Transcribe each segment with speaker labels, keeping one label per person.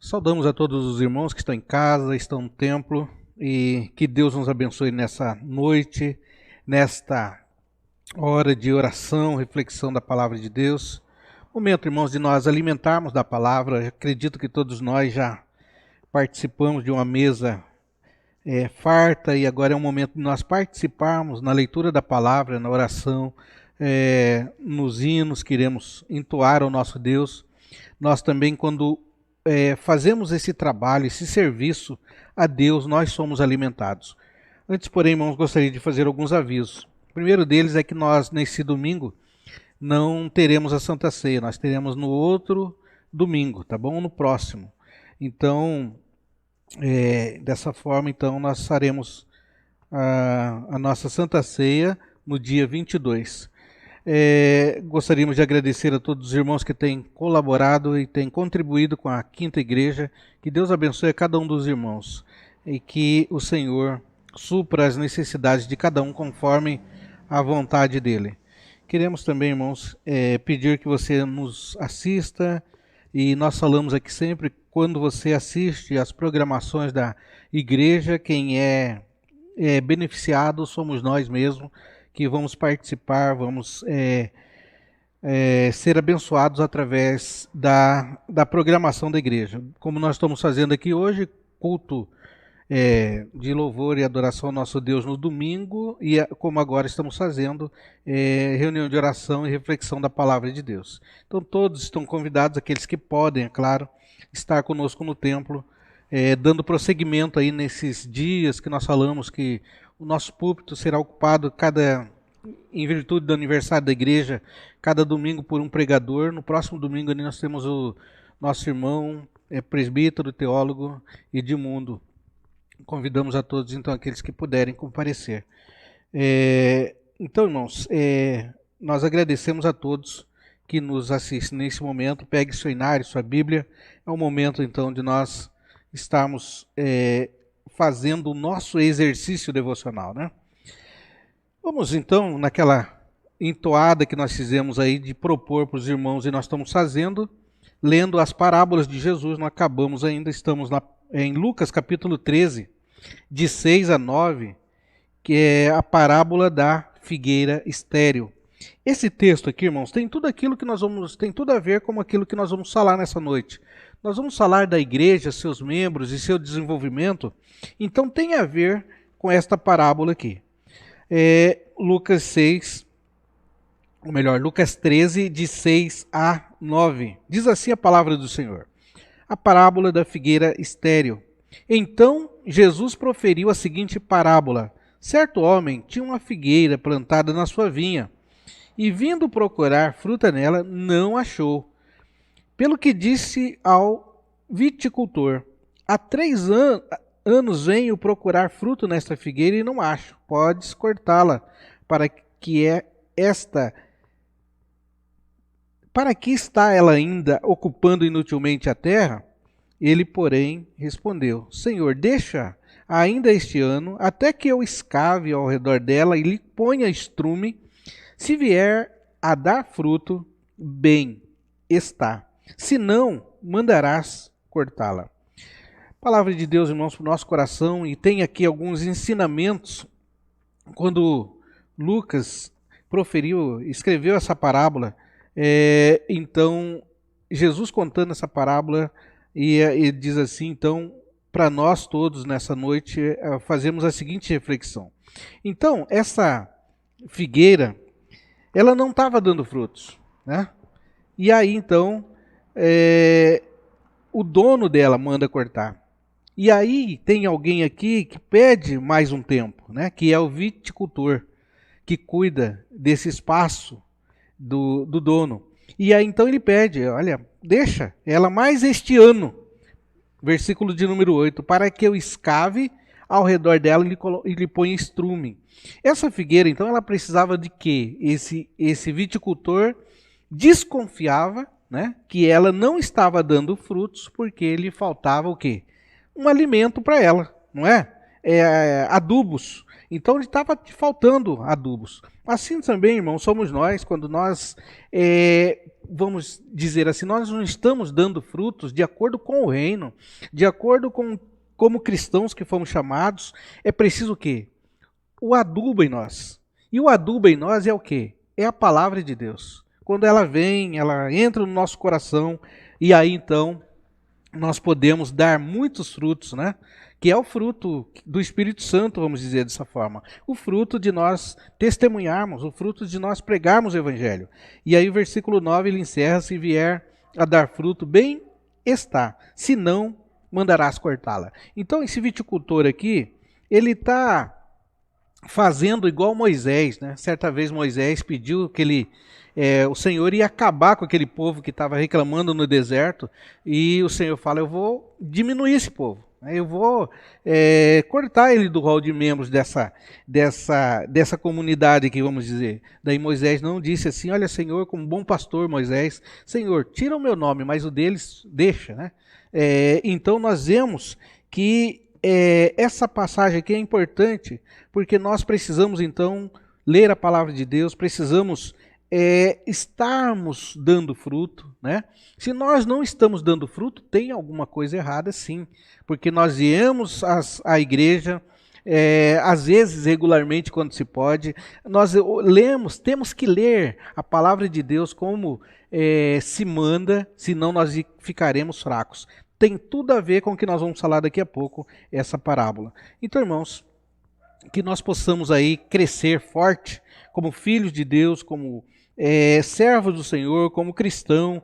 Speaker 1: Saudamos a todos os irmãos que estão em casa, estão no templo, e que Deus nos abençoe nessa noite, nesta hora de oração, reflexão da palavra de Deus. Momento, irmãos, de nós alimentarmos da palavra. Acredito que todos nós já participamos de uma mesa farta, e agora é um momento de nós participarmos na leitura da palavra, na oração, nos hinos que iremos entoar ao nosso Deus. Nós também, quando fazemos esse trabalho, esse serviço a Deus, nós somos alimentados. Antes, porém, irmãos, gostaria de fazer alguns avisos. O primeiro deles é que nós, nesse domingo, não teremos a Santa Ceia, nós teremos no outro domingo, tá bom? No próximo. Então, dessa forma, então, nós faremos a nossa Santa Ceia no dia 22. Gostaríamos de agradecer a todos os irmãos que têm colaborado e têm contribuído com a Quinta Igreja. Que Deus abençoe a cada um dos irmãos e que o Senhor supra as necessidades de cada um conforme a vontade dele. Queremos também, irmãos, pedir que você nos assista, e nós falamos aqui sempre, quando você assiste às programações da igreja, quem é beneficiado somos nós mesmos, que vamos participar, vamos ser abençoados através da programação da igreja. Como nós estamos fazendo aqui hoje, culto de louvor e adoração ao nosso Deus no domingo, e como agora estamos fazendo, reunião de oração e reflexão da palavra de Deus. Então todos estão convidados, aqueles que podem, é claro, estar conosco no templo, dando prosseguimento aí nesses dias que nós falamos que o nosso púlpito será ocupado, em virtude do aniversário da igreja, cada domingo por um pregador. No próximo domingo nós temos o nosso irmão, presbítero, teólogo Edmundo. Convidamos a todos, então, aqueles que puderem comparecer. Então, irmãos, nós agradecemos a todos que nos assistem nesse momento. Pegue seu inário, sua Bíblia. É o momento, então, de nós estarmos fazendo o nosso exercício devocional, né? Vamos então naquela entoada que nós fizemos aí de propor para os irmãos, e nós estamos fazendo, lendo as parábolas de Jesus. Não acabamos ainda, estamos em Lucas capítulo 13, de 6 a 9, que é a parábola da figueira estéril. Esse texto aqui, irmãos, tem tudo aquilo que tem tudo a ver com aquilo que nós vamos falar nessa noite. Nós vamos falar da igreja, seus membros e seu desenvolvimento. Então tem a ver com esta parábola aqui. Lucas 13, de 6 a 9. Diz assim a palavra do Senhor. A parábola da figueira estéril. Então Jesus proferiu a seguinte parábola. Certo homem tinha uma figueira plantada na sua vinha, e vindo procurar fruta nela, não achou. Pelo que disse ao viticultor: há 3 anos venho procurar fruto nesta figueira e não acho. Podes cortá-la, para que está ela ainda ocupando inutilmente a terra? Ele, porém, respondeu: Senhor, deixa ainda este ano, até que eu escave ao redor dela e lhe ponha estrume. Se vier a dar fruto, bem está. Se não, mandarás cortá-la. Palavra de Deus, irmãos, para o nosso coração, e tem aqui alguns ensinamentos. Quando Lucas escreveu essa parábola, então, Jesus contando essa parábola, e diz assim, então, para nós todos nessa noite, fazemos a seguinte reflexão. Então, essa figueira, ela não estava dando frutos, né? E aí, então, o dono dela manda cortar. E aí tem alguém aqui que pede mais um tempo, né? Que é o viticultor, que cuida desse espaço do dono. E aí então ele pede: olha, deixa ela mais este ano, versículo de número 8, para que eu escave ao redor dela e lhe ponha estrume. Essa figueira, então, ela precisava de quê? Esse viticultor desconfiava, né, que ela não estava dando frutos porque lhe faltava o quê? Um alimento para ela, não é? adubos. Então ele estava faltando adubos. Assim também, irmão, somos nós, quando nós, vamos dizer assim, nós não estamos dando frutos de acordo com o reino, de acordo com como cristãos que fomos chamados, é preciso o quê? O adubo em nós. E o adubo em nós é o quê? É a palavra de Deus. Quando ela vem, ela entra no nosso coração, e aí então nós podemos dar muitos frutos, né? Que é o fruto do Espírito Santo, vamos dizer dessa forma. O fruto de nós testemunharmos, o fruto de nós pregarmos o Evangelho. E aí o versículo 9 ele encerra: se vier a dar fruto, bem está, se não, mandarás cortá-la. Então esse viticultor aqui, ele está fazendo igual Moisés, né? Certa vez Moisés pediu que o Senhor ia acabar com aquele povo que estava reclamando no deserto, e o Senhor fala: eu vou diminuir esse povo, né? Eu vou cortar ele do rol de membros dessa comunidade aqui, vamos dizer. Daí Moisés não disse assim: olha, Senhor, como bom pastor Moisés, Senhor, tira o meu nome, mas o deles deixa, né? Então nós vemos que essa passagem aqui é importante, porque nós precisamos então ler a palavra de Deus, precisamos estarmos dando fruto, né? Se nós não estamos dando fruto, tem alguma coisa errada sim, porque nós viemos à igreja, às vezes regularmente quando se pode, nós temos que ler a palavra de Deus como se manda, senão nós ficaremos fracos. Tem tudo a ver com o que nós vamos falar daqui a pouco, essa parábola. Então, irmãos, que nós possamos aí crescer forte, como filhos de Deus, como servos do Senhor, como cristãos,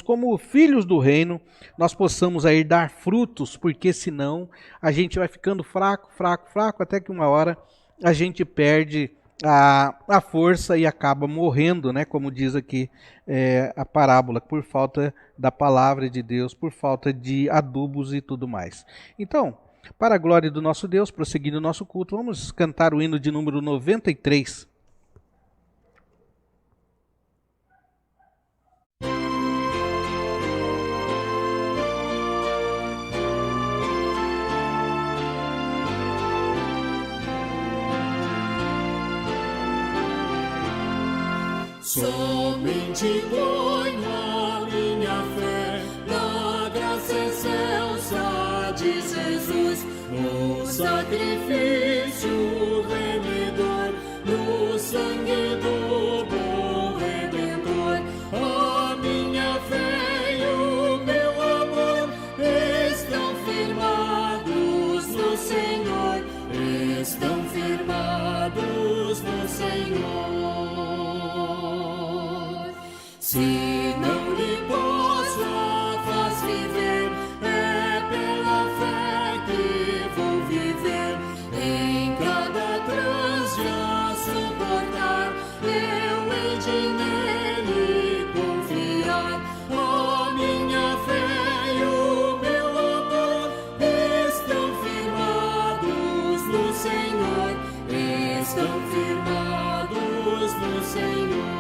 Speaker 1: como filhos do reino, nós possamos aí dar frutos, porque senão a gente vai ficando fraco, até que uma hora a gente perde a força e acaba morrendo, né? Como diz aqui a parábola, por falta da palavra de Deus, por falta de adubos e tudo mais. Então, para a glória do nosso Deus, prosseguindo o nosso culto, vamos cantar o hino de número 93.
Speaker 2: Somente ponho a minha fé na graça excelsa de Jesus, no sacrifício remidor, no sangue do bom Redentor. A minha fé e o meu amor estão firmados no Senhor, estão firmados no Senhor. Se não lhe posso a faz viver, é pela fé que vou viver. Em cada transe a suportar, eu hei de nele confiar. A minha fé e o meu amor estão firmados no Senhor, estão firmados no Senhor.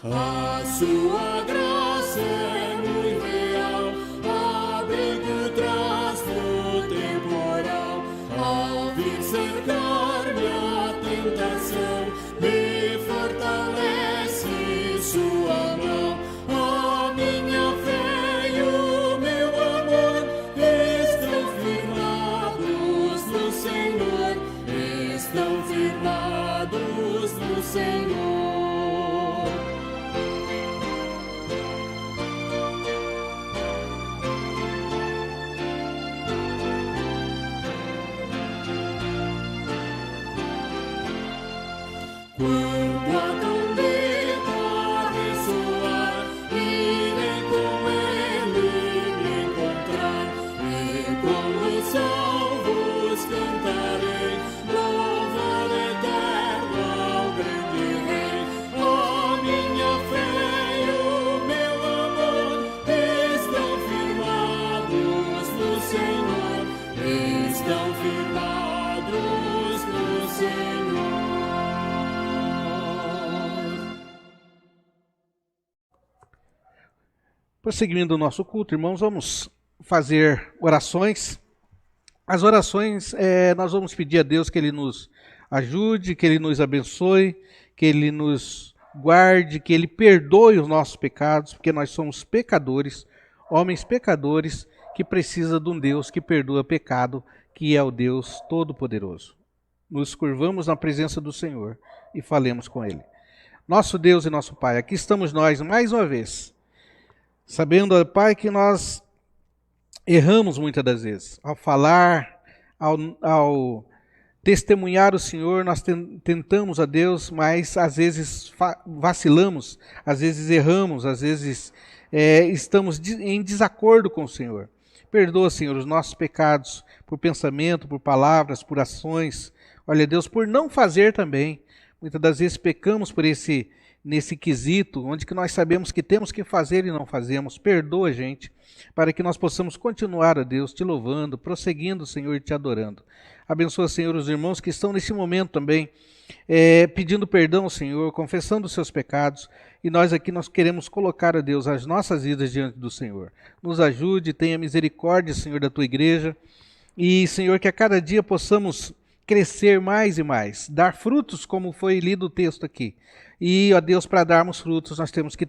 Speaker 2: A sua graça é muito real, abrigo traz no temporal. Ao vir cercar-me a tentação, me fortalece sua mão. A minha fé e o meu amor estão firmados no Senhor, estão firmados no Senhor. Quando a trombeta ressoar, irei com ele me encontrar, e com os salvos cantarei, louvor eterno ao grande Rei. A minha fé e o meu amor estão firmados no Senhor, estão firmados no Senhor.
Speaker 1: Prosseguindo o nosso culto, irmãos, vamos fazer orações. As orações, nós vamos pedir a Deus que Ele nos ajude, que Ele nos abençoe, que Ele nos guarde, que Ele perdoe os nossos pecados, porque nós somos pecadores, homens pecadores, que precisam de um Deus que perdoa pecado, que é o Deus Todo-Poderoso. Nos curvamos na presença do Senhor e falemos com Ele. Nosso Deus e nosso Pai, aqui estamos nós mais uma vez, sabendo, Pai, que nós erramos muitas das vezes. Ao falar, ao testemunhar o Senhor, nós tentamos a Deus, mas às vezes vacilamos, às vezes erramos, às vezes estamos em desacordo com o Senhor. Perdoa, Senhor, os nossos pecados por pensamento, por palavras, por ações. Olha, Deus, por não fazer também. Muitas das vezes pecamos por nesse quesito, onde que nós sabemos que temos que fazer e não fazemos. Perdoa, gente, para que nós possamos continuar, a Deus, te louvando, prosseguindo, Senhor, e te adorando. Abençoa, Senhor, os irmãos que estão nesse momento também, pedindo perdão ao Senhor, confessando os seus pecados, e nós aqui nós queremos colocar, a Deus, as nossas vidas diante do Senhor. Nos ajude, tenha misericórdia, Senhor, da tua igreja, e, Senhor, que a cada dia possamos crescer mais e mais, dar frutos, como foi lido o texto aqui. E, ó Deus, para darmos frutos, nós temos que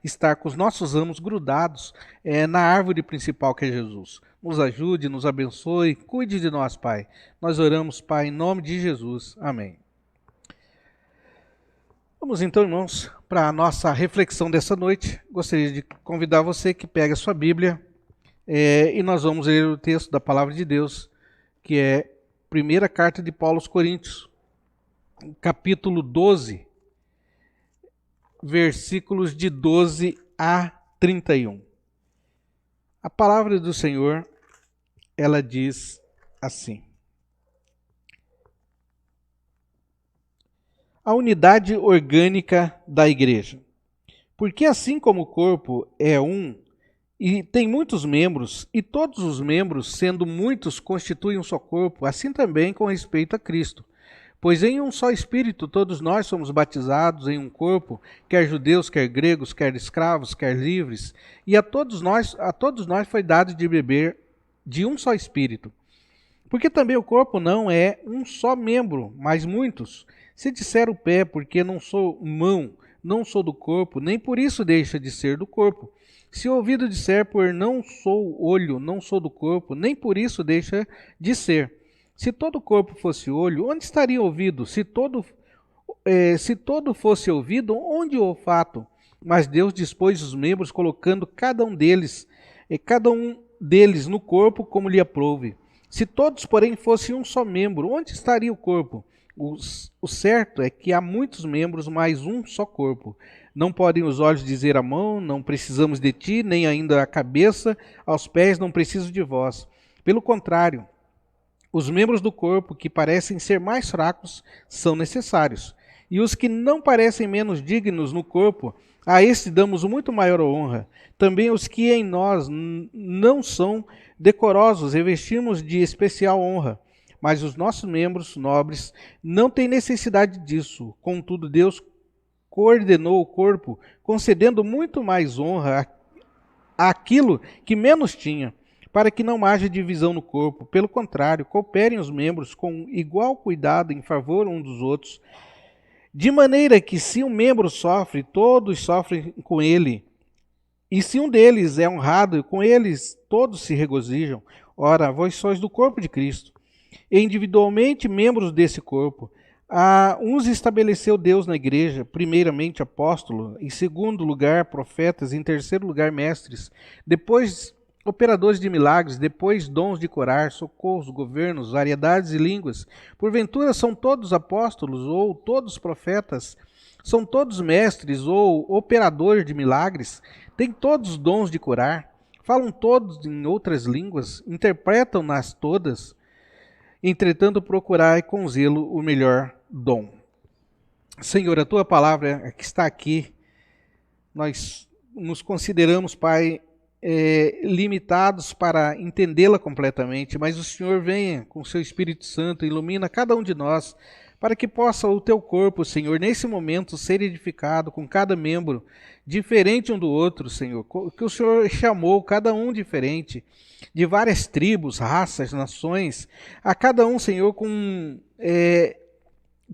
Speaker 1: estar com os nossos ramos grudados na árvore principal, que é Jesus. Nos ajude, nos abençoe, cuide de nós, Pai. Nós oramos, Pai, em nome de Jesus. Amém. Vamos então, irmãos, para a nossa reflexão dessa noite. Gostaria de convidar você que pegue a sua Bíblia e nós vamos ler o texto da Palavra de Deus, que é Primeira Carta de Paulo aos Coríntios, capítulo 12, versículos de 12 a 31. A palavra do Senhor, ela diz assim: a unidade orgânica da igreja. Porque assim como o corpo é um e tem muitos membros, e todos os membros, sendo muitos, constituem um só corpo, assim também com respeito a Cristo. Pois em um só Espírito todos nós somos batizados em um corpo, quer judeus, quer gregos, quer escravos, quer livres, e a todos nós foi dado de beber de um só Espírito. Porque também o corpo não é um só membro, mas muitos. Se disser o pé, porque não sou mão, não sou do corpo, nem por isso deixa de ser do corpo. Se o ouvido disser, por não sou olho, não sou do corpo, nem por isso deixa de ser. Se todo o corpo fosse olho, onde estaria o ouvido? Se todo fosse ouvido, onde o olfato? Mas Deus dispôs os membros, colocando cada um deles no corpo como lhe aprouve. Se todos, porém, fossem um só membro, onde estaria o corpo? O certo é que há muitos membros, mas um só corpo. Não podem os olhos dizer à mão, não precisamos de ti, nem ainda a cabeça, aos pés, não preciso de vós. Pelo contrário, os membros do corpo que parecem ser mais fracos são necessários. E os que não parecem menos dignos no corpo, a estes damos muito maior honra. Também os que em nós não são decorosos, revestimos de especial honra. Mas os nossos membros nobres não têm necessidade disso. Contudo, Deus coordenou o corpo, concedendo muito mais honra àquilo que menos tinha, para que não haja divisão no corpo. Pelo contrário, cooperem os membros com igual cuidado em favor uns dos outros, de maneira que se um membro sofre, todos sofrem com ele. E se um deles é honrado, com eles todos se regozijam. Ora, vós sois do corpo de Cristo, e individualmente membros desse corpo. Uns estabeleceu Deus na igreja, primeiramente apóstolos, em segundo lugar profetas, em terceiro lugar mestres, depois operadores de milagres, depois dons de curar, socorros, governos, variedades e línguas. Porventura são todos apóstolos ou todos profetas? São todos mestres ou operadores de milagres? Têm todos dons de curar? Falam todos em outras línguas? Interpretam-nas todas? Entretanto, procurai com zelo o melhor dom. Senhor, a tua palavra que está aqui, nós nos consideramos, Pai, limitados para entendê-la completamente, mas o Senhor venha com o seu Espírito Santo, ilumina cada um de nós, para que possa o teu corpo, Senhor, nesse momento ser edificado com cada membro diferente um do outro, Senhor, que o Senhor chamou cada um diferente, de várias tribos, raças, nações, a cada um, Senhor, com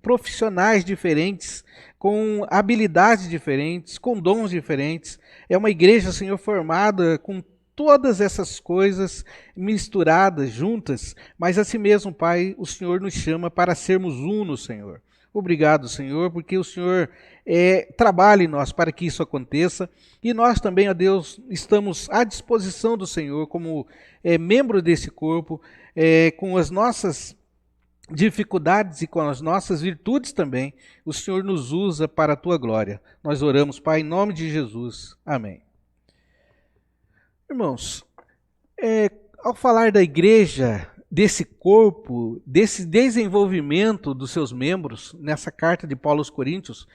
Speaker 1: profissionais diferentes, com habilidades diferentes, com dons diferentes. É uma igreja, Senhor, formada com todas essas coisas misturadas, juntas, mas assim mesmo, Pai, o Senhor nos chama para sermos uno, Senhor. Obrigado, Senhor, porque o Senhor trabalha em nós para que isso aconteça, e nós também, ó Deus, estamos à disposição do Senhor como membro desse corpo, com as nossas dificuldades e com as nossas virtudes também. O Senhor nos usa para a tua glória. Nós oramos, Pai, em nome de Jesus. Amém. Irmãos, ao falar da igreja, desse corpo, desse desenvolvimento dos seus membros, nessa carta de Paulo aos Coríntios,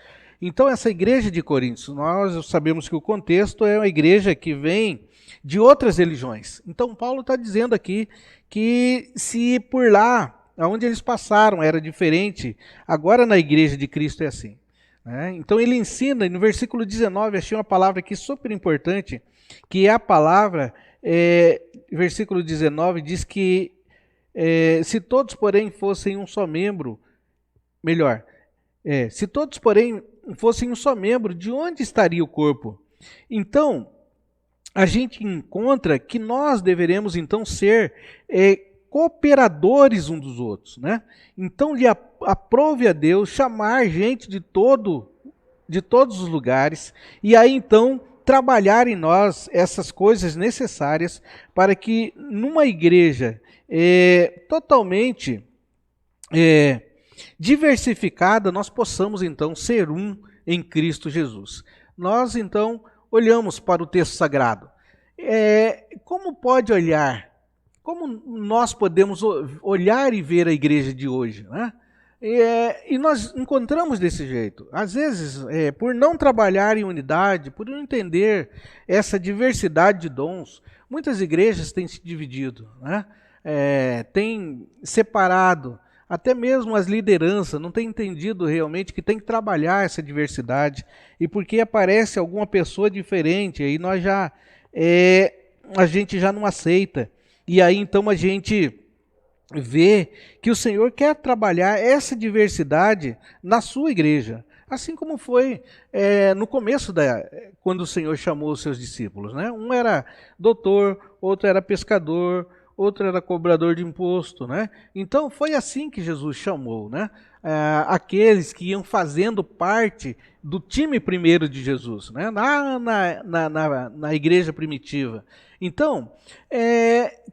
Speaker 1: então essa igreja de Coríntios, nós sabemos que o contexto é uma igreja que vem de outras religiões. Então Paulo está dizendo aqui que se por lá, onde eles passaram, era diferente, agora na igreja de Cristo é assim. Então ele ensina, no versículo 19, achei uma palavra aqui super importante, que é a palavra, versículo 19, diz que se todos, porém, fossem um só membro, se todos, porém, fossem um só membro, de onde estaria o corpo? Então, a gente encontra que nós deveremos, então, ser cooperadores uns dos outros, né? Então, lhe aprove a Deus chamar gente de todos os lugares, e aí, então, trabalhar em nós essas coisas necessárias para que numa igreja totalmente diversificada, nós possamos então ser um em Cristo Jesus. Nós então olhamos para o texto sagrado. Como pode olhar? Como nós podemos olhar e ver a igreja de hoje, né? E nós encontramos desse jeito. Às vezes, por não trabalhar em unidade, por não entender essa diversidade de dons, muitas igrejas têm se dividido, né? Têm separado, até mesmo as lideranças não têm entendido realmente que tem que trabalhar essa diversidade, e porque aparece alguma pessoa diferente, aí a gente já não aceita, e aí então a gente vê que o Senhor quer trabalhar essa diversidade na sua igreja, assim como foi no começo, quando o Senhor chamou os seus discípulos, né? Um era doutor, outro era pescador, outro era cobrador de imposto, né? Então foi assim que Jesus chamou, né? Aqueles que iam fazendo parte do time primeiro de Jesus, né? Na igreja primitiva. Então,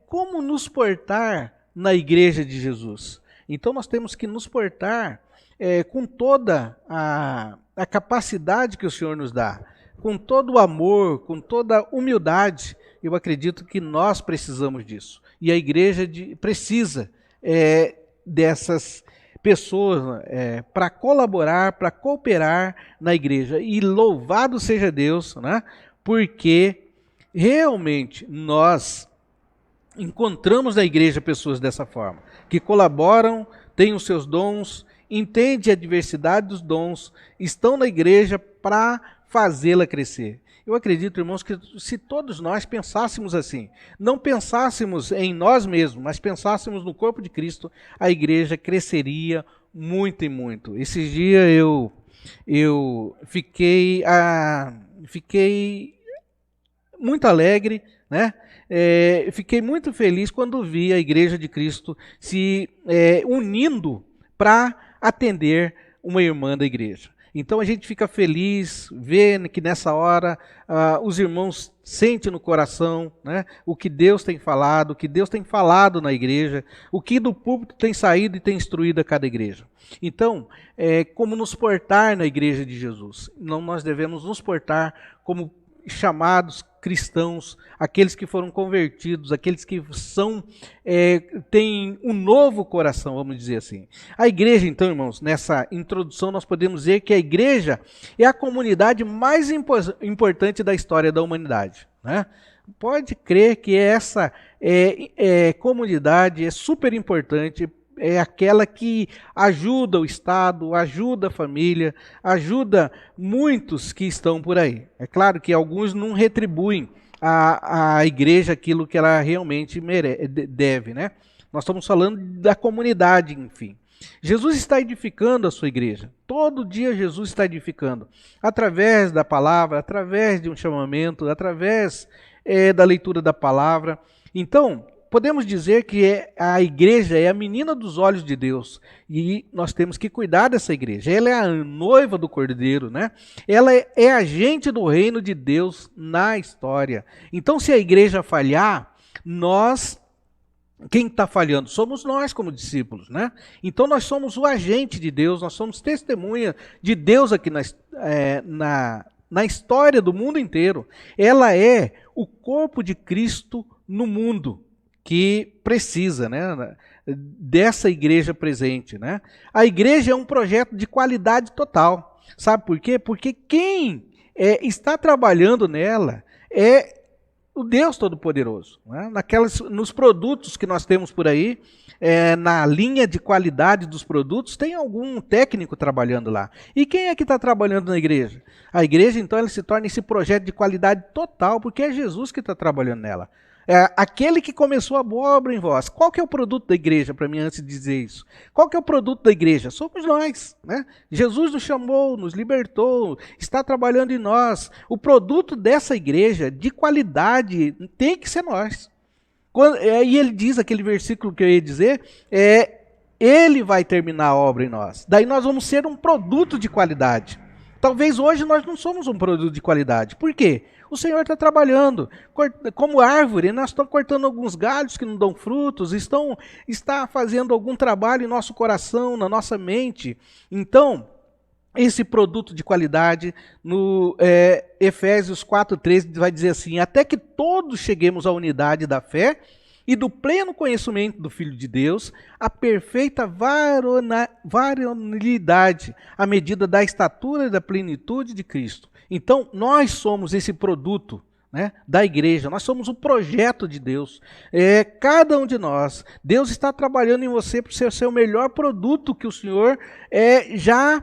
Speaker 1: como nos portar na igreja de Jesus? Então nós temos que nos portar com toda a capacidade que o Senhor nos dá, com todo o amor, com toda a humildade. Eu acredito que nós precisamos disso. E a igreja precisa dessas pessoas para colaborar, para cooperar na igreja. E louvado seja Deus, né? Porque realmente nós encontramos na igreja pessoas dessa forma, que colaboram, têm os seus dons, entendem a diversidade dos dons, estão na igreja para fazê-la crescer. Eu acredito, irmãos, que se todos nós pensássemos assim, não pensássemos em nós mesmos, mas pensássemos no corpo de Cristo, a igreja cresceria muito e muito. Esses dias eu fiquei muito alegre, né? Fiquei muito feliz quando vi a igreja de Cristo se unindo para atender uma irmã da igreja. Então a gente fica feliz, vendo que nessa hora os irmãos sentem no coração, né, o que Deus tem falado, o que Deus tem falado na igreja, o que do púlpito tem saído e tem instruído a cada igreja. Então, como nos portar na igreja de Jesus? Não, nós devemos nos portar como chamados cristãos, aqueles que foram convertidos, aqueles que têm um novo coração, vamos dizer assim. A igreja, então, irmãos, nessa introdução nós podemos dizer que a igreja é a comunidade mais importante da história da humanidade, né? Pode crer que essa comunidade é super importante, é aquela que ajuda o Estado, ajuda a família, ajuda muitos que estão por aí. É claro que alguns não retribuem à igreja aquilo que ela realmente deve, né? Nós estamos falando da comunidade, enfim. Jesus está edificando a sua igreja. Todo dia Jesus está edificando. Através da palavra, através de um chamamento, através da leitura da palavra. Então, podemos dizer que a igreja é a menina dos olhos de Deus. E nós temos que cuidar dessa igreja. Ela é a noiva do Cordeiro, né? Ela é agente do reino de Deus na história. Então, se a igreja falhar, quem está falhando? Somos nós como discípulos, né? Então nós somos o agente de Deus, nós somos testemunha de Deus aqui na história do mundo inteiro. Ela é o corpo de Cristo no mundo, que precisa, né, dessa igreja presente, né? A igreja é um projeto de qualidade total. Sabe por quê? Porque quem está trabalhando nela é o Deus Todo-Poderoso, né? Nos produtos que nós temos por aí, na linha de qualidade dos produtos, tem algum técnico trabalhando lá. E quem é que está trabalhando na igreja? A igreja, então, ela se torna esse projeto de qualidade total, porque é Jesus que está trabalhando nela. Aquele que começou a boa obra em vós. Qual que é o produto da igreja, para mim, antes de dizer isso? Qual que é o produto da igreja? Somos nós, né? Jesus nos chamou, nos libertou, está trabalhando em nós. O produto dessa igreja, de qualidade, tem que ser nós. E ele diz, aquele versículo que eu ia dizer, ele vai terminar a obra em nós. Daí nós vamos ser um produto de qualidade. Talvez hoje nós não somos um produto de qualidade. Por quê? O Senhor está trabalhando. Como árvore, nós estamos cortando alguns galhos que não dão frutos, está fazendo algum trabalho em nosso coração, na nossa mente. Então, esse produto de qualidade, no Efésios 4:13, vai dizer assim: até que todos cheguemos à unidade da fé e do pleno conhecimento do Filho de Deus, a perfeita varonilidade, à medida da estatura e da plenitude de Cristo. Então, nós somos esse produto, né, da igreja, nós somos o projeto de Deus. Cada um de nós, Deus está trabalhando em você para ser o melhor produto que o Senhor já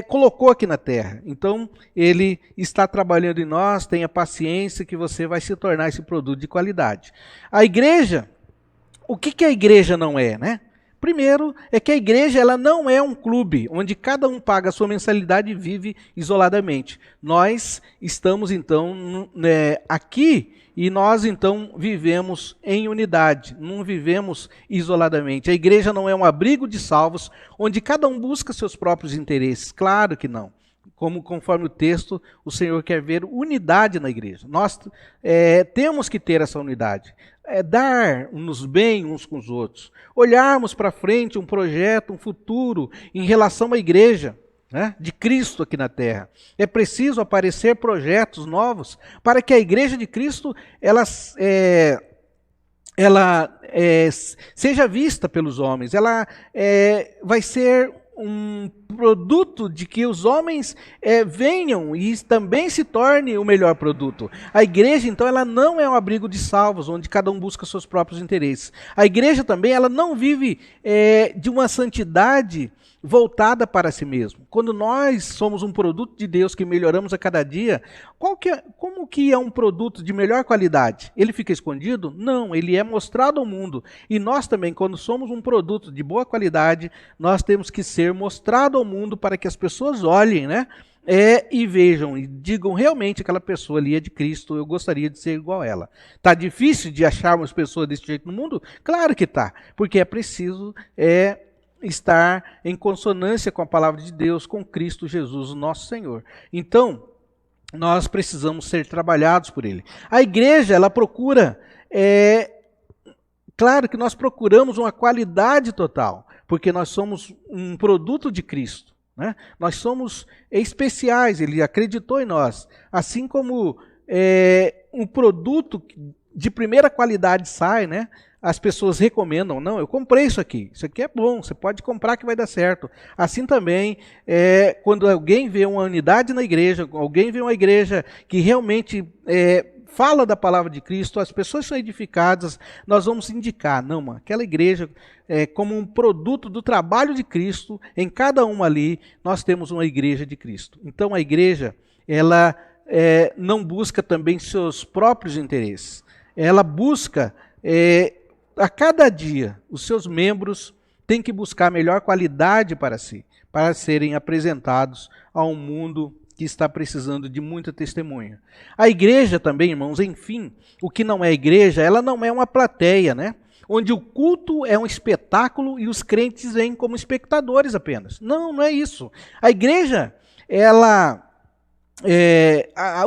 Speaker 1: colocou aqui na terra. Então, Ele está trabalhando em nós, tenha paciência que você vai se tornar esse produto de qualidade. A igreja, o que a igreja não é, né? Primeiro, é que a igreja ela não é um clube onde cada um paga a sua mensalidade e vive isoladamente. Nós estamos, então, aqui e nós, então, vivemos em unidade, não vivemos isoladamente. A igreja não é um abrigo de salvos onde cada um busca seus próprios interesses. Claro que não. Conforme o texto, o Senhor quer ver unidade na igreja. Nós temos que ter essa unidade. Dar-nos bem uns com os outros. Olharmos para frente um projeto, um futuro em relação à igreja, né, de Cristo aqui na terra. É preciso aparecer projetos novos para que a igreja de Cristo ela seja vista pelos homens. Ela vai ser um produto de que os homens venham e também se torne o melhor produto. A igreja, então, ela não é um abrigo de salvos, onde cada um busca seus próprios interesses. A igreja também, ela não vive de uma santidade voltada para si mesmo. Quando nós somos um produto de Deus que melhoramos a cada dia, como que é um produto de melhor qualidade? Ele fica escondido? Não, ele é mostrado ao mundo. E nós também, quando somos um produto de boa qualidade, nós temos que ser mostrado ao mundo para que as pessoas olhem, né? E vejam e digam realmente aquela pessoa ali é de Cristo, eu gostaria de ser igual a ela. Está difícil de acharmos pessoas desse jeito no mundo? Claro que está, porque é preciso estar em consonância com a palavra de Deus, com Cristo Jesus, o nosso Senhor. Então, nós precisamos ser trabalhados por Ele. A igreja, ela procura, claro que nós procuramos uma qualidade total, porque nós somos um produto de Cristo, né? Nós somos especiais, Ele acreditou em nós. Assim como um produto de primeira qualidade sai, né? As pessoas recomendam, não, eu comprei isso aqui é bom, você pode comprar que vai dar certo. Assim também, quando alguém vê uma unidade na igreja, alguém vê uma igreja que realmente fala da palavra de Cristo, as pessoas são edificadas, nós vamos indicar, não, mano, aquela igreja como um produto do trabalho de Cristo, em cada uma ali, nós temos uma igreja de Cristo. Então a igreja, ela não busca também seus próprios interesses, ela busca, a cada dia, os seus membros têm que buscar a melhor qualidade para si, para serem apresentados a um mundo que está precisando de muita testemunha. A igreja também, irmãos, enfim, o que não é igreja, ela não é uma plateia, né? Onde o culto é um espetáculo e os crentes vêm como espectadores apenas. Não, não é isso. A igreja, ela...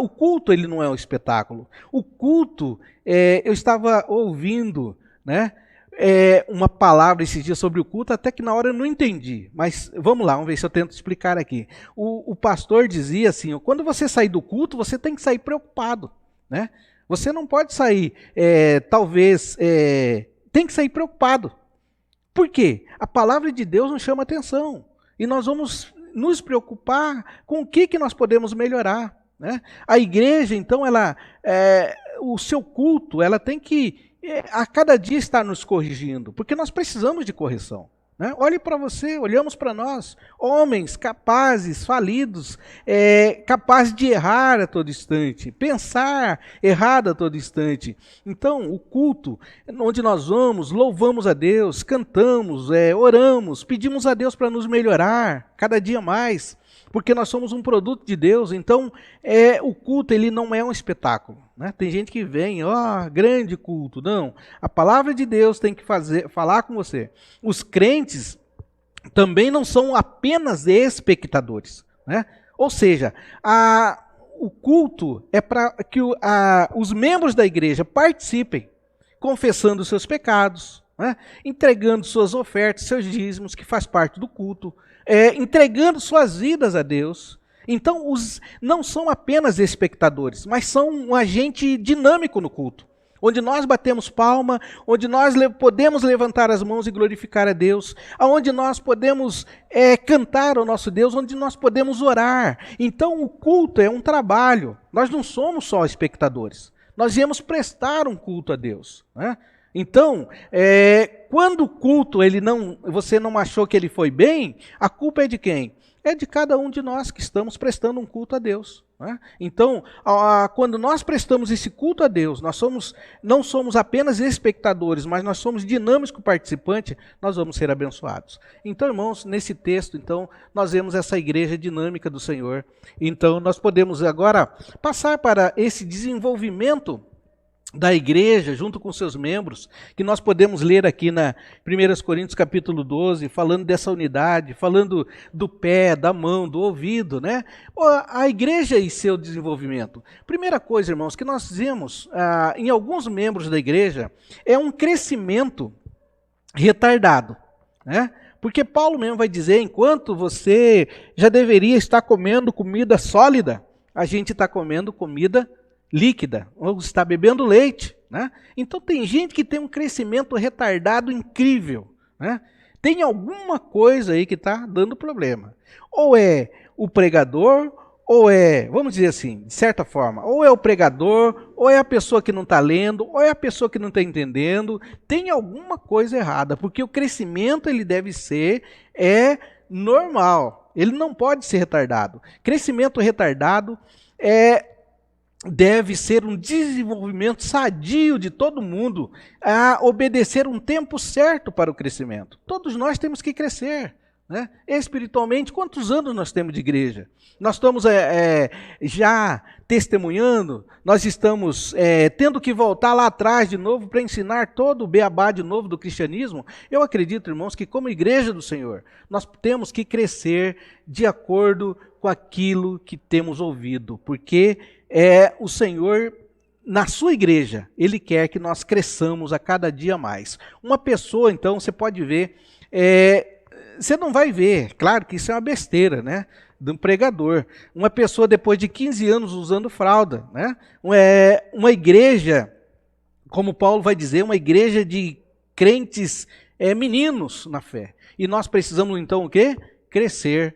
Speaker 1: o culto, ele não é um espetáculo. O culto, eu estava ouvindo, né? Uma palavra esses dias sobre o culto, até que na hora eu não entendi, mas vamos lá, vamos ver se eu tento explicar aqui. O pastor dizia assim, quando você sair do culto, você tem que sair preocupado, né? Você não pode sair, tem que sair preocupado. Por quê? A palavra de Deus nos chama atenção, e nós vamos nos preocupar com o que nós podemos melhorar, né? A igreja, então, o seu culto, ela tem que a cada dia estar nos corrigindo, porque nós precisamos de correção, né? Olhe para você, olhamos para nós, homens capazes, falidos, capazes de errar a todo instante, pensar errado a todo instante. Então, o culto, onde nós vamos, louvamos a Deus, cantamos, oramos, pedimos a Deus para nos melhorar cada dia mais, porque nós somos um produto de Deus. Então, o culto, ele não é um espetáculo, né? Tem gente que vem, grande culto. Não, a palavra de Deus tem que falar com você. Os crentes também não são apenas espectadores, né? Ou seja, o culto é para que os membros da igreja participem, confessando os seus pecados, né? Entregando suas ofertas, seus dízimos, que faz parte do culto, entregando suas vidas a Deus. Então, não são apenas espectadores, mas são um agente dinâmico no culto, onde nós batemos palma, onde nós podemos levantar as mãos e glorificar a Deus, onde nós podemos cantar ao nosso Deus, onde nós podemos orar. Então, o culto é um trabalho, nós não somos só espectadores, nós viemos prestar um culto a Deus, né? Então, quando o culto você não achou que ele foi bem, a culpa é de quem? É de cada um de nós que estamos prestando um culto a Deus, né? Então, quando nós prestamos esse culto a Deus, não somos apenas espectadores, mas nós somos dinâmicos participantes, nós vamos ser abençoados. Então, irmãos, nesse texto, então, nós vemos essa igreja dinâmica do Senhor. Então, nós podemos agora passar para esse desenvolvimento da igreja, junto com seus membros, que nós podemos ler aqui na 1 Coríntios capítulo 12, falando dessa unidade, falando do pé, da mão, do ouvido, né? A igreja e seu desenvolvimento. Primeira coisa, irmãos, que nós vemos em alguns membros da igreja, é um crescimento retardado, né? Porque Paulo mesmo vai dizer, enquanto você já deveria estar comendo comida sólida, a gente está comendo comida líquida, ou está bebendo leite, né? Então tem gente que tem um crescimento retardado incrível, né? Tem alguma coisa aí que está dando problema. Ou é o pregador, ou vamos dizer assim, de certa forma, ou é o pregador, ou é a pessoa que não está lendo, ou é a pessoa que não está entendendo. Tem alguma coisa errada, porque o crescimento ele deve ser normal, ele não pode ser retardado. Crescimento retardado deve ser um desenvolvimento sadio de todo mundo, a obedecer um tempo certo para o crescimento. Todos nós temos que crescer, né? Espiritualmente. Quantos anos nós temos de igreja? Nós estamos já testemunhando, nós estamos tendo que voltar lá atrás de novo para ensinar todo o beabá de novo do cristianismo. Eu acredito, irmãos, que como igreja do Senhor, nós temos que crescer de acordo com aquilo que temos ouvido, porque o Senhor, na sua igreja, Ele quer que nós cresçamos a cada dia mais. Uma pessoa, então, você pode ver, você não vai ver, claro que isso é uma besteira, né, de um pregador. Uma pessoa depois de 15 anos usando fralda, né? Uma igreja, como Paulo vai dizer, uma igreja de crentes meninos na fé. E nós precisamos, então, o quê? Crescer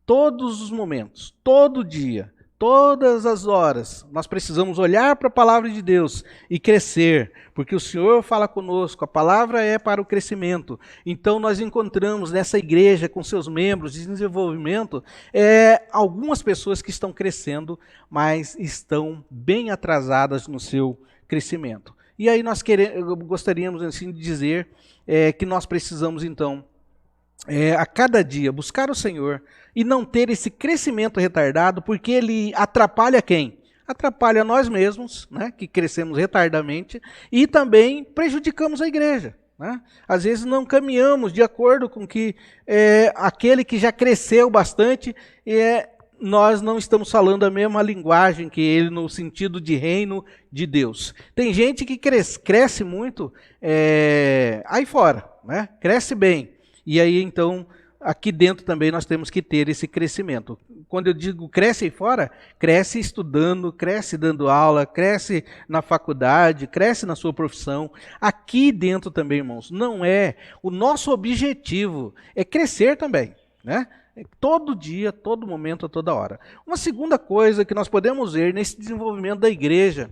Speaker 1: todos os momentos, todo dia, Todas as horas, nós precisamos olhar para a palavra de Deus e crescer, porque o Senhor fala conosco, a palavra é para o crescimento. Então nós encontramos nessa igreja, com seus membros de desenvolvimento, algumas pessoas que estão crescendo, mas estão bem atrasadas no seu crescimento. E aí nós gostaríamos assim de dizer que nós precisamos então, a cada dia, buscar o Senhor e não ter esse crescimento retardado, porque ele atrapalha quem? Atrapalha nós mesmos, né, que crescemos retardamente, e também prejudicamos a igreja. Né? Às vezes não caminhamos de acordo com que aquele que já cresceu bastante, nós não estamos falando a mesma linguagem que ele no sentido de reino de Deus. Tem gente que cresce muito aí fora, né? Cresce bem. E aí, então, aqui dentro também nós temos que ter esse crescimento. Quando eu digo cresce aí fora, cresce estudando, cresce dando aula, cresce na faculdade, cresce na sua profissão. Aqui dentro também, irmãos, não é. O nosso objetivo é crescer também, né? Todo dia, todo momento, a toda hora. Uma segunda coisa que nós podemos ver nesse desenvolvimento da igreja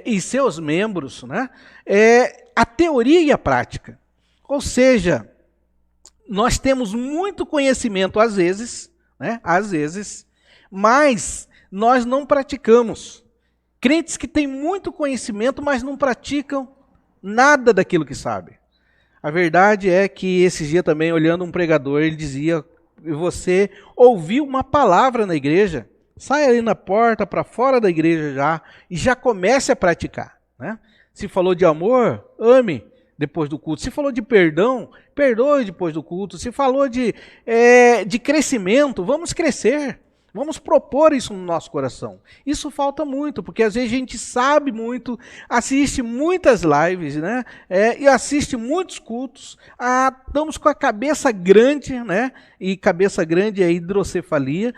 Speaker 1: e seus membros, né, é a teoria e a prática. Ou seja, nós temos muito conhecimento às vezes, né? Às vezes, mas nós não praticamos. Crentes que têm muito conhecimento, mas não praticam nada daquilo que sabem. A verdade é que esse dia também, olhando um pregador, ele dizia, você ouviu uma palavra na igreja, sai ali na porta, para fora da igreja e já comece a praticar. Né? Se falou de amor, ame depois do culto. Se falou de perdão, perdoe depois do culto. Se falou de crescimento, vamos crescer. Vamos propor isso no nosso coração. Isso falta muito, porque às vezes a gente sabe muito, assiste muitas lives, né? E assiste muitos cultos. Estamos com a cabeça grande, né? E cabeça grande é hidrocefalia.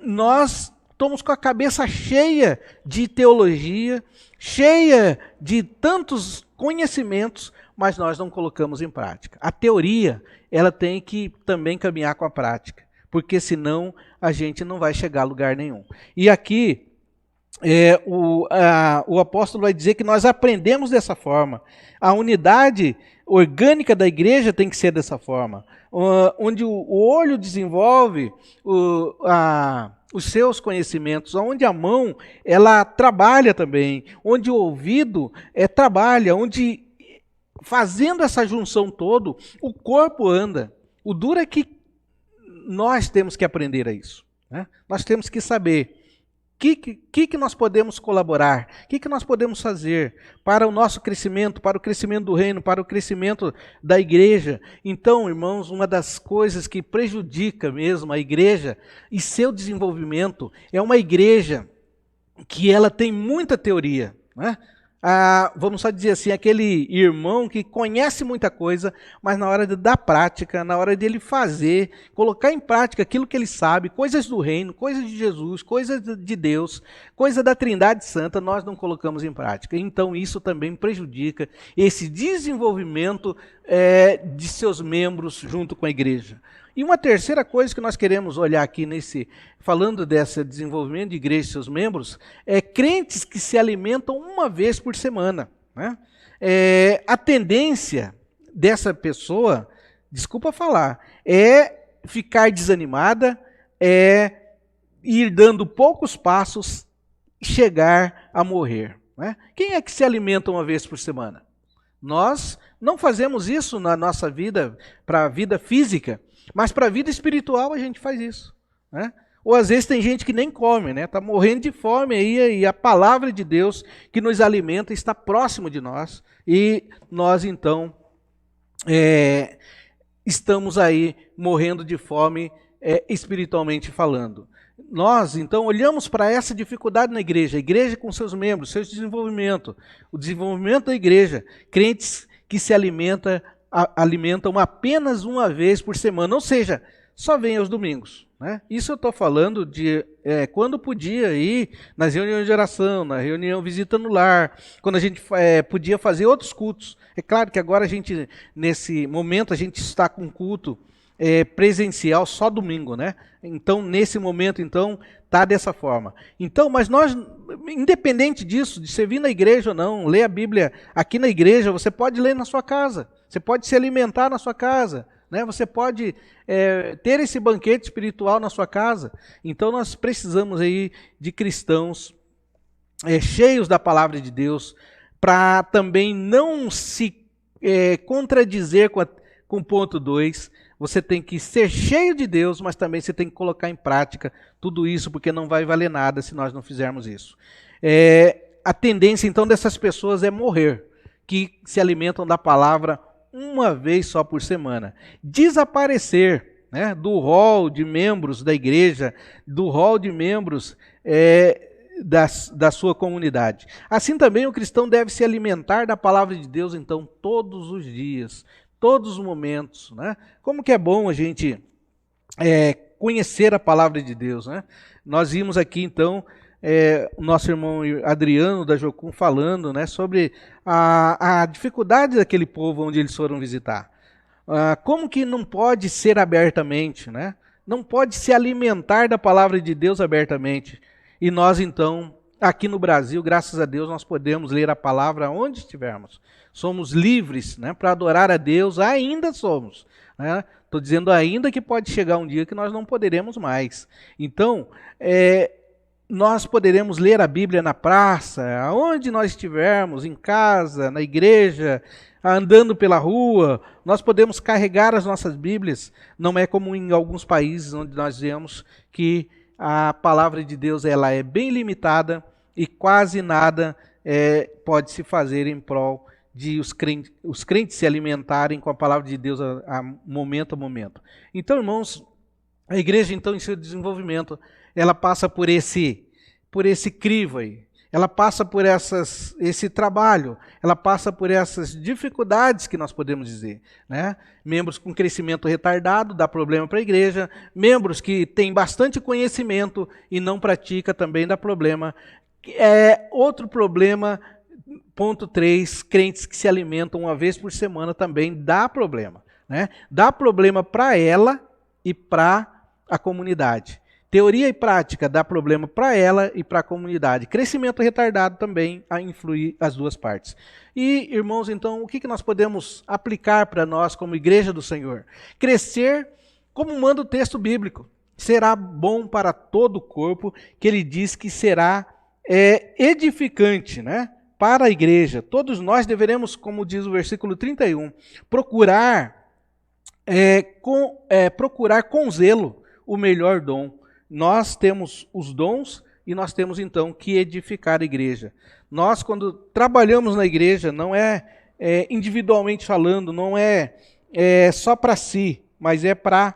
Speaker 1: Nós estamos com a cabeça cheia de teologia, cheia de tantos conhecimentos, mas nós não colocamos em prática. A teoria, ela tem que também caminhar com a prática, porque senão a gente não vai chegar a lugar nenhum. E aqui, o apóstolo vai dizer que nós aprendemos dessa forma. A unidade orgânica da igreja tem que ser dessa forma, onde o olho desenvolve os seus conhecimentos, onde a mão ela trabalha também, onde o ouvido trabalha, onde fazendo essa junção todo, o corpo anda. O duro é que nós temos que aprender a isso. Né? Nós temos que saber o que nós podemos colaborar, o que nós podemos fazer para o nosso crescimento, para o crescimento do reino, para o crescimento da igreja. Então, irmãos, uma das coisas que prejudica mesmo a igreja e seu desenvolvimento é uma igreja que ela tem muita teoria, né? Vamos só dizer assim, aquele irmão que conhece muita coisa, mas na hora da prática, na hora dele fazer, colocar em prática aquilo que ele sabe, coisas do reino, coisas de Jesus, coisas de Deus, coisa da Trindade Santa, nós não colocamos em prática. Então isso também prejudica esse desenvolvimento de seus membros junto com a igreja. E uma terceira coisa que nós queremos olhar aqui falando desse desenvolvimento de igreja e seus membros, é crentes que se alimentam uma vez por semana. Né? A tendência dessa pessoa, desculpa falar, é ficar desanimada, ir dando poucos passos e chegar a morrer. Né? Quem é que se alimenta uma vez por semana? Nós não fazemos isso na nossa vida, para a vida física, mas para a vida espiritual a gente faz isso. Né? Ou às vezes tem gente que nem come, né? Está morrendo de fome aí, e a palavra de Deus que nos alimenta está próximo de nós. E nós então estamos aí morrendo de fome espiritualmente falando. Nós então olhamos para essa dificuldade na igreja, a igreja com seus membros, seu desenvolvimento, o desenvolvimento da igreja, crentes que se alimentam apenas uma vez por semana, ou seja, só vem aos domingos. Né? Isso eu estou falando de quando podia ir nas reuniões de oração, na reunião visita no lar, quando a gente podia fazer outros cultos. É claro que agora nesse momento, a gente está com culto presencial só domingo, né? Então, nesse momento, então, tá dessa forma. Então, mas nós, independente disso, de você vir na igreja ou não, ler a Bíblia aqui na igreja, você pode ler na sua casa, você pode se alimentar na sua casa, né? Você pode ter esse banquete espiritual na sua casa. Então, nós precisamos aí de cristãos cheios da palavra de Deus, para também não se contradizer com o ponto 2. Você tem que ser cheio de Deus, mas também você tem que colocar em prática tudo isso, porque não vai valer nada se nós não fizermos isso. A tendência, então, dessas pessoas é morrer, que se alimentam da palavra uma vez só por semana. Desaparecer, né, do rol de membros da igreja, do rol de membros da sua comunidade. Assim também o cristão deve se alimentar da palavra de Deus, então, todos os dias, todos os momentos, né? Como que é bom a gente conhecer a palavra de Deus, né? Nós vimos aqui, então, o nosso irmão Adriano da Jocum falando, né, sobre a dificuldade daquele povo onde eles foram visitar. Como que não pode ser abertamente, né? Não pode se alimentar da palavra de Deus abertamente. E nós, então, aqui no Brasil, graças a Deus, nós podemos ler a palavra onde estivermos. Somos livres, né, para adorar a Deus, ainda somos. Estou dizendo ainda que pode chegar um dia que nós não poderemos mais. Então, nós poderemos ler a Bíblia na praça, aonde nós estivermos, em casa, na igreja, andando pela rua, nós podemos carregar as nossas Bíblias. Não é como em alguns países onde nós vemos que a palavra de Deus ela é bem limitada e quase nada pode se fazer em prol de os crentes se alimentarem com a palavra de Deus a momento a momento. Então, irmãos, a igreja, então, em seu desenvolvimento, ela passa por esse crivo aí. Ela passa por esse trabalho, ela passa por essas dificuldades que nós podemos dizer, né? Membros com crescimento retardado dá problema para a igreja, membros que têm bastante conhecimento e não pratica também dá problema. Outro problema, ponto 3, crentes que se alimentam uma vez por semana também dá problema, né? Dá problema para ela e para a comunidade. Teoria e prática dá problema para ela e para a comunidade. Crescimento retardado também a influir as duas partes. E, irmãos, então, o que nós podemos aplicar para nós como igreja do Senhor? Crescer, como manda o texto bíblico, será bom para todo o corpo, que ele diz que será edificante, né? Para a igreja. Todos nós deveremos, como diz o versículo 31, procurar com zelo o melhor dom. Nós temos os dons e nós temos, então, que edificar a igreja. Nós, quando trabalhamos na igreja, não é individualmente falando, não é só para si, mas é para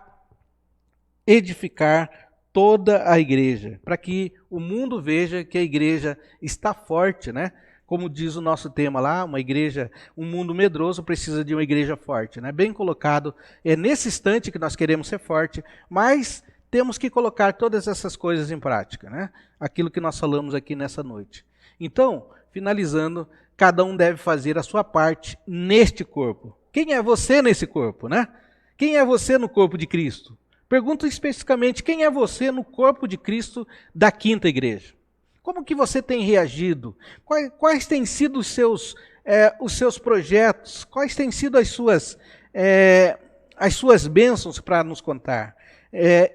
Speaker 1: edificar toda a igreja, para que o mundo veja que a igreja está forte, né? Como diz o nosso tema lá, um mundo medroso precisa de uma igreja forte, né? Bem colocado, é nesse instante que nós queremos ser forte, mas temos que colocar todas essas coisas em prática, né? Aquilo que nós falamos aqui nessa noite. Então, finalizando, cada um deve fazer a sua parte neste corpo. Quem é você nesse corpo, né? Quem é você no corpo de Cristo? Pergunto especificamente, quem é você no corpo de Cristo da Quinta Igreja? Como que você tem reagido? Quais têm sido os seus projetos? Quais têm sido as suas bênçãos para nos contar?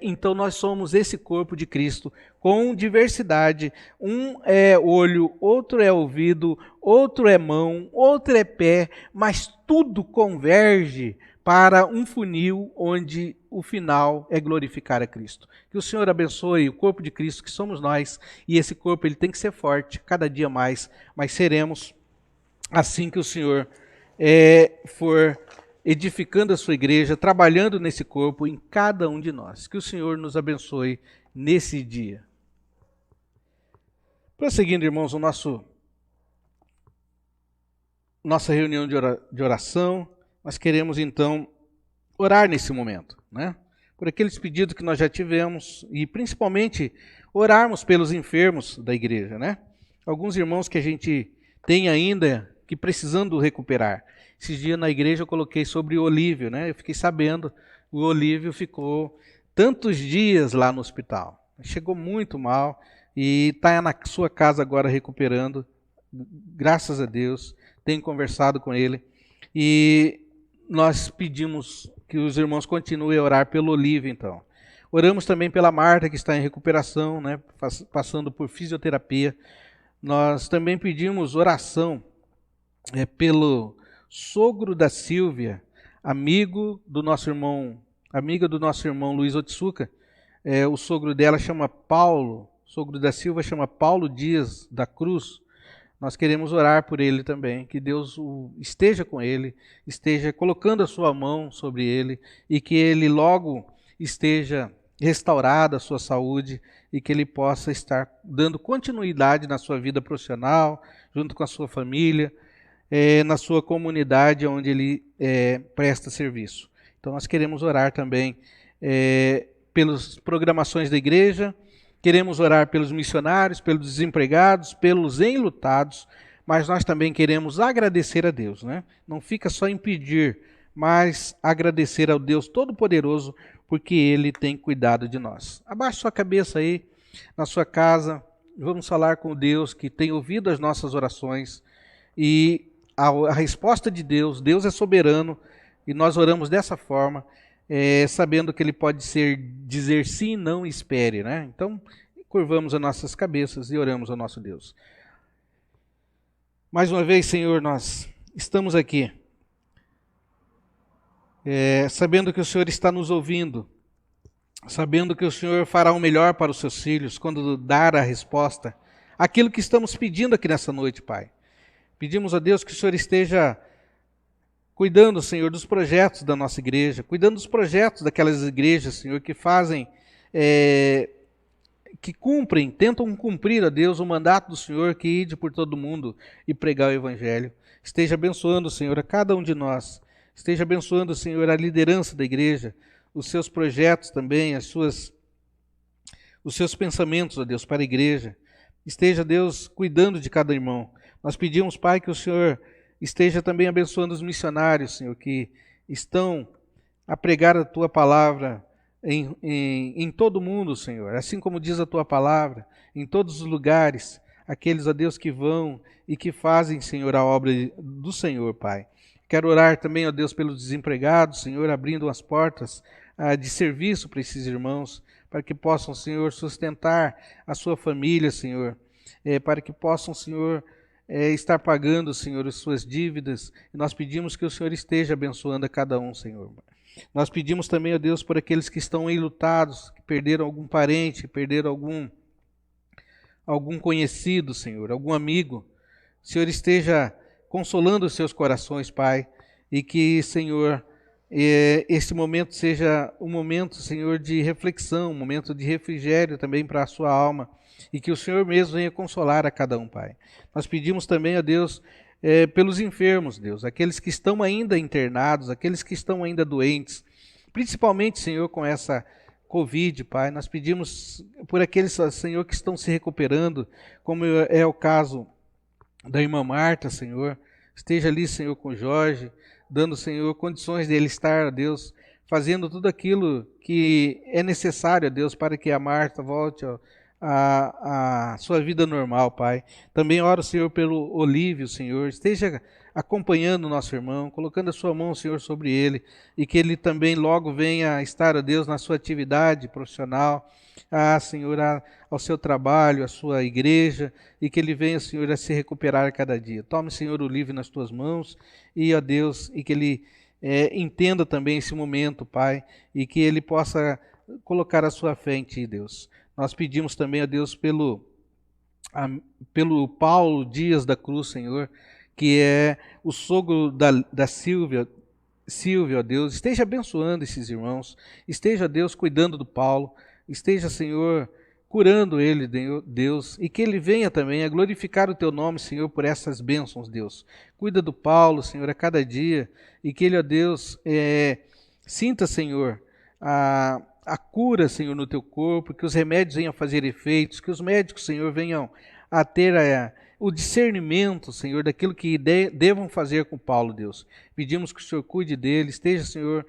Speaker 1: Então nós somos esse corpo de Cristo com diversidade. Um é olho, outro é ouvido, outro é mão, outro é pé, mas tudo converge para um funil onde o final é glorificar a Cristo. Que o Senhor abençoe o corpo de Cristo, que somos nós, e esse corpo ele tem que ser forte, cada dia mais, mas seremos assim que o Senhor for edificando a sua igreja, trabalhando nesse corpo, em cada um de nós. Que o Senhor nos abençoe nesse dia. Prosseguindo, irmãos, nossa reunião de oração, nós queremos, então, orar nesse momento, né? Por aqueles pedidos que nós já tivemos e, principalmente, orarmos pelos enfermos da igreja, né? Alguns irmãos que a gente tem ainda que precisando recuperar. Esses dias na igreja eu coloquei sobre o Olívio, né? Eu fiquei sabendo, o Olívio ficou tantos dias lá no hospital. Chegou muito mal e está na sua casa agora recuperando. Graças a Deus, tenho conversado com ele. E nós pedimos que os irmãos continuem a orar pelo Olívio, então. Oramos também pela Marta, que está em recuperação, né? Passando por fisioterapia. Nós também pedimos oração pelo sogro da Silvia, amiga do nosso irmão Luiz Otsuka. O sogro dela chama Paulo, o sogro da Silvia chama Paulo Dias da Cruz. Nós queremos orar por ele também, que Deus esteja com ele, esteja colocando a sua mão sobre ele e que ele logo esteja restaurado a sua saúde e que ele possa estar dando continuidade na sua vida profissional, junto com a sua família, na sua comunidade onde ele presta serviço. Então nós queremos orar também pelas programações da igreja, queremos orar pelos missionários, pelos desempregados, pelos enlutados, mas nós também queremos agradecer a Deus, né? Não fica só em pedir, mas agradecer ao Deus Todo-Poderoso, porque Ele tem cuidado de nós. Abaixe sua cabeça aí, na sua casa, vamos falar com o Deus que tem ouvido as nossas orações e a resposta de Deus, Deus é soberano e nós oramos dessa forma, sabendo que Ele pode dizer sim, não, espere, né? Então, curvamos as nossas cabeças e oramos ao nosso Deus. Mais uma vez, Senhor, nós estamos aqui, sabendo que o Senhor está nos ouvindo, sabendo que o Senhor fará o melhor para os seus filhos quando dar a resposta àquilo que estamos pedindo aqui nessa noite, Pai. Pedimos a Deus que o Senhor esteja cuidando, Senhor, dos projetos da nossa igreja, cuidando dos projetos daquelas igrejas, Senhor, que fazem, que cumprem, tentam cumprir, a Deus, o mandato do Senhor, que ide por todo mundo e pregar o Evangelho. Esteja abençoando, Senhor, a cada um de nós. Esteja abençoando, Senhor, a liderança da igreja, os seus projetos também, os seus pensamentos, ó Deus, para a igreja. Esteja, Deus, cuidando de cada irmão. Nós pedimos, Pai, que o Senhor esteja também abençoando os missionários, Senhor, que estão a pregar a Tua palavra em todo o mundo, Senhor. Assim como diz a Tua palavra, em todos os lugares, aqueles, ó Deus, que vão e que fazem, Senhor, a obra do Senhor, Pai. Quero orar também, ó Deus, pelos desempregados, Senhor, abrindo as portas de serviço para esses irmãos, para que possam, Senhor, sustentar a sua família, Senhor, para que possam, Senhor, estar pagando, Senhor, as suas dívidas. E nós pedimos que o Senhor esteja abençoando a cada um, Senhor. Nós pedimos também, ó Deus, por aqueles que estão enlutados, que perderam algum parente, perderam algum conhecido, Senhor, algum amigo. O Senhor esteja consolando os seus corações, Pai, e que, Senhor, esse momento seja um momento, Senhor, de reflexão, um momento de refrigério também para a sua alma, e que o Senhor mesmo venha consolar a cada um, Pai. Nós pedimos também, ó Deus, pelos enfermos, Deus, aqueles que estão ainda internados, aqueles que estão ainda doentes, principalmente, Senhor, com essa Covid, Pai. Nós pedimos por aqueles, Senhor, que estão se recuperando, como é o caso da irmã Marta, Senhor. Esteja ali, Senhor, com o Jorge, dando, Senhor, condições dele estar, ó Deus, fazendo tudo aquilo que é necessário, ó Deus, para que a Marta volte a sua vida normal, Pai. Também oro, Senhor, pelo Olívio, Senhor. Esteja acompanhando o nosso irmão, colocando a sua mão, Senhor, sobre ele, e que ele também logo venha estar, ó Deus, na sua atividade profissional, Senhor, ao seu trabalho, à sua igreja, e que ele venha, Senhor, a se recuperar a cada dia. Tome, Senhor, o Olívio nas tuas mãos, e, ó Deus, e que ele entenda também esse momento, Pai, e que ele possa colocar a sua fé em Ti, Deus. Nós pedimos também, ó Deus, pelo Paulo Dias da Cruz, Senhor, que é o sogro da Silvia, ó Deus. Esteja abençoando esses irmãos, esteja, Deus, cuidando do Paulo, esteja, Senhor, curando ele, Deus, e que ele venha também a glorificar o Teu nome, Senhor, por essas bênçãos, Deus. Cuida do Paulo, Senhor, a cada dia, e que ele, ó Deus, sinta, Senhor, a cura, Senhor, no Teu corpo, que os remédios venham a fazer efeitos, que os médicos, Senhor, venham a ter o discernimento, Senhor, daquilo que devam fazer com Paulo, Deus. Pedimos que o Senhor cuide dele, esteja, Senhor,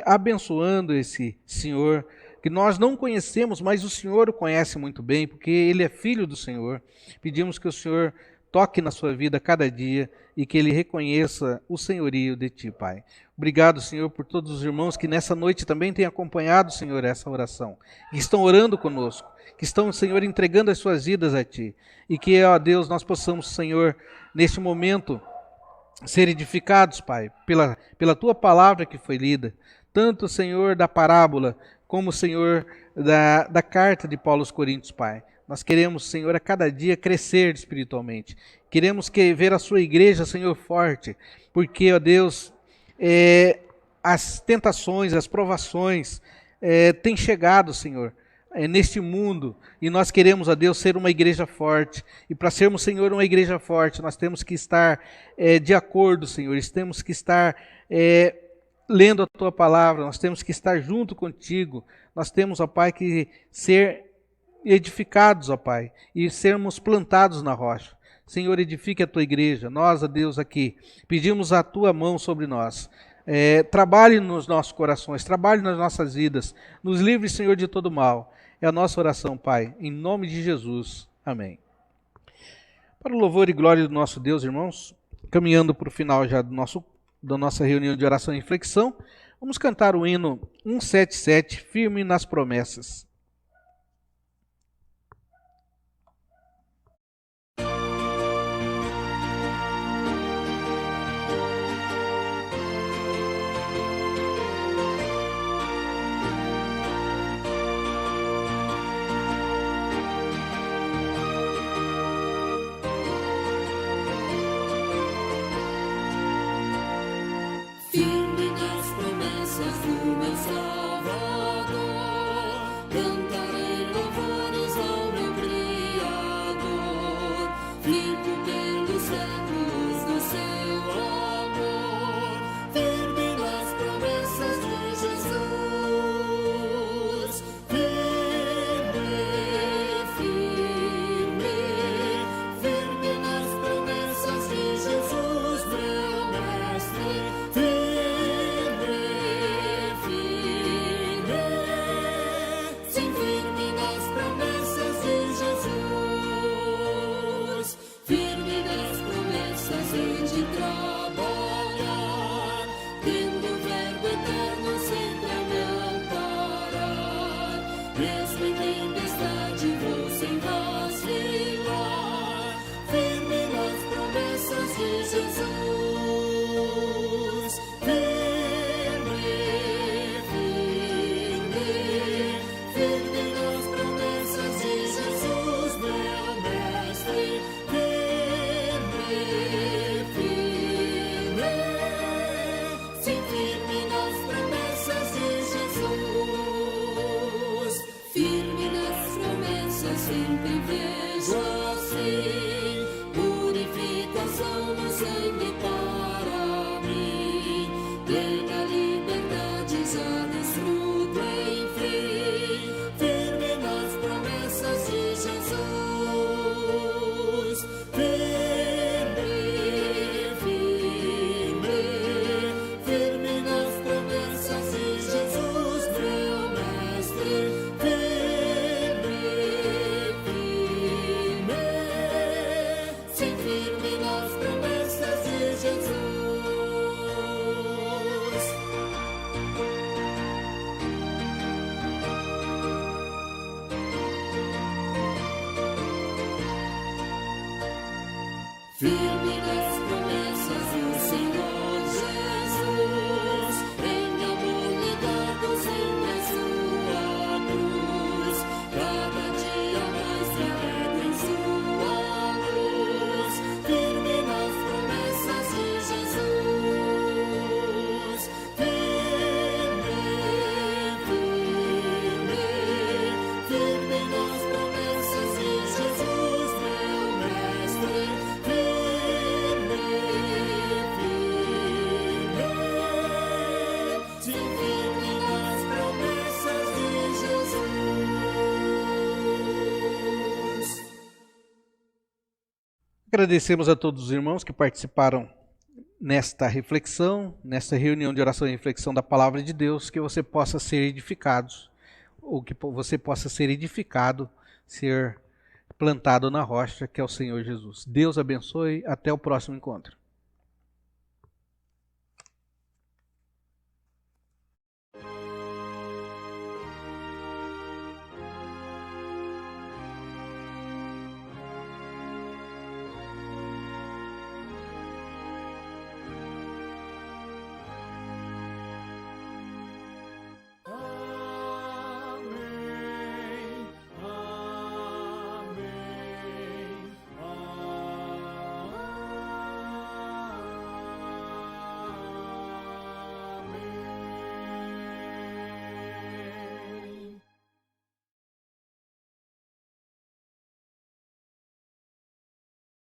Speaker 1: abençoando esse Senhor, que nós não conhecemos, mas o Senhor o conhece muito bem, porque ele é filho do Senhor. Pedimos que o Senhor toque na sua vida cada dia e que ele reconheça o senhorio de Ti, Pai. Obrigado, Senhor, por todos os irmãos que nessa noite também têm acompanhado, Senhor, essa oração, que estão orando conosco, que estão, Senhor, entregando as suas vidas a Ti. E que, ó Deus, nós possamos, Senhor, neste momento, ser edificados, Pai, pela Tua palavra que foi lida, tanto, Senhor, da parábola, como, Senhor, da carta de Paulo aos Coríntios, Pai. Nós queremos, Senhor, a cada dia crescer espiritualmente. Queremos ver a sua igreja, Senhor, forte, porque, ó Deus, as tentações, as provações têm chegado, Senhor, neste mundo, e nós queremos, ó Deus, ser uma igreja forte. E para sermos, Senhor, uma igreja forte, nós temos que estar de acordo, Senhor, temos que estar lendo a Tua palavra, nós temos que estar junto contigo, nós temos, ó Pai, que ser edificados, ó Pai, e sermos plantados na rocha. Senhor, edifique a Tua igreja. Nós, ó Deus, aqui, pedimos a Tua mão sobre nós. Trabalhe nos nossos corações, trabalhe nas nossas vidas, nos livre, Senhor, de todo mal. É a nossa oração, Pai, em nome de Jesus. Amém. Para o louvor e glória do nosso Deus, irmãos, caminhando para o final já da nossa reunião de oração e reflexão, vamos cantar o hino 177, Firme nas Promessas.
Speaker 2: Firme nas promessas do meu Salvador,
Speaker 1: Agradecemos a todos os irmãos que participaram nesta reflexão, nesta reunião de oração e reflexão da Palavra de Deus, que você possa ser edificado, ou que você possa ser edificado, ser plantado na rocha, que é o Senhor Jesus. Deus abençoe, até o próximo encontro.